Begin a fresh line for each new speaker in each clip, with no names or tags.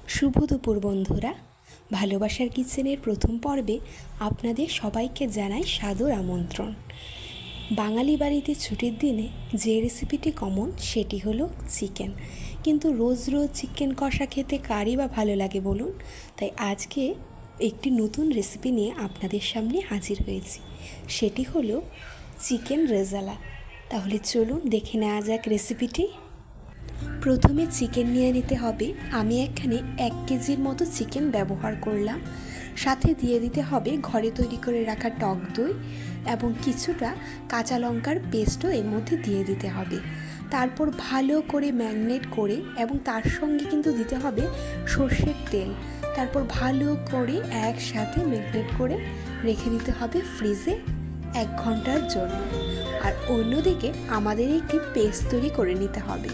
শুভ দুপুর বন্ধুরা, ভালোবাসার কিচেনের প্রথম পর্বে আপনাদের সবাইকে জানাই সাদর আমন্ত্রণ। বাঙালি বাড়িতে ছুটির দিনে যে রেসিপিটি কমন সেটি হলো চিকেন। কিন্তু রোজ রোজ চিকেন কষা খেতে কারই বা ভালো লাগে বলুন? তাই আজকে একটি নতুন রেসিপি নিয়ে আপনাদের সামনে হাজির হয়েছি, সেটি হলো চিকেন রেজালা। তাহলে চলুন দেখে নেওয়া যাক রেসিপিটি। প্রথমে চিকেন নিয়ে নিতে হবে। আমি এখানে 1 কেজির মতো চিকেন ব্যবহার করলাম। সাথে দিয়ে দিতে হবে ঘরে তৈরি করে রাখা টক দই এবং কিছুটা কাঁচা লঙ্কার পেস্টও এর মধ্যে দিয়ে দিতে হবে। তারপর ভালো করে ম্যারিনেট করে এবং তার সঙ্গে কিন্তু দিতে হবে সর্ষের তেল। তারপর ভালো করে একসাথে ম্যারিনেট করে রেখে দিতে হবে ফ্রিজে 1 ঘন্টার জন্য। আর অন্যদিকে আমাদের একটি পেস্ট তৈরি করে নিতে হবে।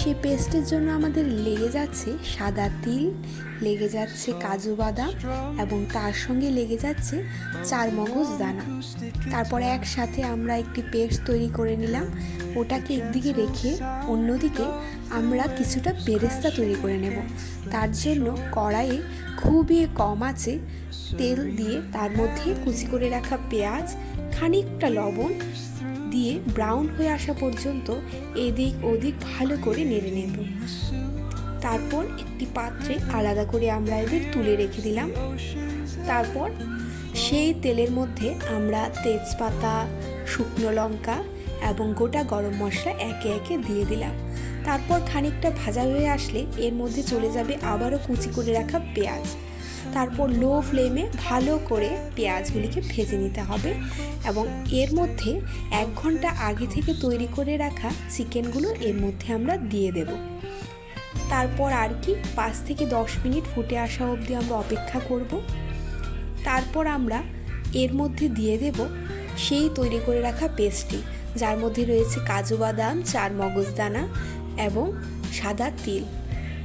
সেই পেস্টের জন্য আমাদের লেগে যাচ্ছে সাদা তিল, লেগে যাচ্ছে কাজু বাদাম এবং তার সঙ্গে লেগে যাচ্ছে চারমগজ দানা। তারপর একসাথে আমরা একটি পেস্ট তৈরি করে নিলাম। ওটাকে একদিকে রেখে অন্যদিকে আমরা কিছুটা বেরেস্তা তৈরি করে নেব। তার জন্য কড়াইয়ে খুবই কম আঁচে তেল দিয়ে তার মধ্যে কুচি করে রাখা পেঁয়াজ, খানিকটা লবণ দিয়ে ব্রাউন হয়ে আসা পর্যন্ত এদিক ওদিক ভালো করে নেড়ে নেব। তারপর একটি পাত্রে আলাদা করে আমরা এদের তুলে রেখে দিলাম। তারপর সেই তেলের মধ্যে আমরা তেজপাতা, শুকনো লঙ্কা এবং গোটা গরম মশলা একে একে দিয়ে দিলাম। তারপর খানিকটা ভাজা হয়ে আসলে এর মধ্যে চলে যাবে আবারও কুচি করে রাখা পেঁয়াজ। তারপর লো ফ্লেমে ভালো করে পেঁয়াজগুলিকে ভেজে নিতে হবে এবং এর মধ্যে 1 ঘন্টা আগে থেকে তৈরি করে রাখা চিকেনগুলো এর মধ্যে আমরা দিয়ে দেব। তারপর আর কি 5 থেকে 10 মিনিট ফুটে আসা অবধি আমরা অপেক্ষা করব। তারপর আমরা এর মধ্যে দিয়ে দেব সেই তৈরি করে রাখা পেস্টটি, যার মধ্যে রয়েছে কাজু বাদাম, চারমগজ দানা এবং সাদা তিল।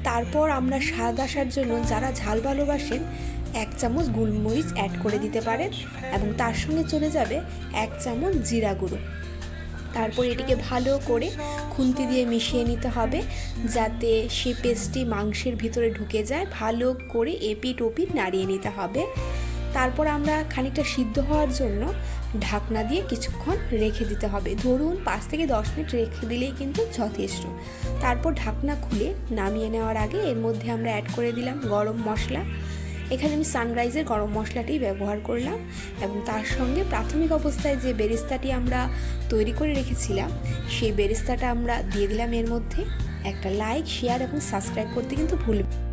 তারপর আমরা স্বাদ আসার জন্য যারা ঝাল ভালোবাসেন 1 চামচ গোলমরিচ অ্যাড করে দিতে পারেন এবং তার সঙ্গে চলে যাবে 1 চামচ জিরা গুঁড়ো। তারপর এটিকে ভালো করে খুন্তি দিয়ে মিশিয়ে নিতে হবে যাতে সেই পেস্টটি মাংসের ভিতরে ঢুকে যায়। ভালো করে এপিট ওপিট নাড়িয়ে নিতে হবে। তারপর আমরা খানিকটা সিদ্ধ হওয়ার জন্য ঢাকনা দিয়ে কিছুক্ষণ রেখে দিতে হবে। ধরুন 5 থেকে 10 মিনিট রেখে দিলেই কিন্তু যথেষ্ট। তারপর ঢাকনা খুলে নামিয়ে নেওয়ার আগে এর মধ্যে আমরা অ্যাড করে দিলাম গরম মশলা। এখানে আমি সানরাইজের গরম মশলাটি ব্যবহার করলাম এবং তার সঙ্গে প্রাথমিক অবস্থায় যে বেরেস্তাটি আমরা তৈরি করে রেখেছিলাম সেই বেরেস্তাটা আমরা দিয়ে দিলাম এর মধ্যে। একটা লাইক, শেয়ার এবং সাবস্ক্রাইব করতে কিন্তু ভুলবেন না।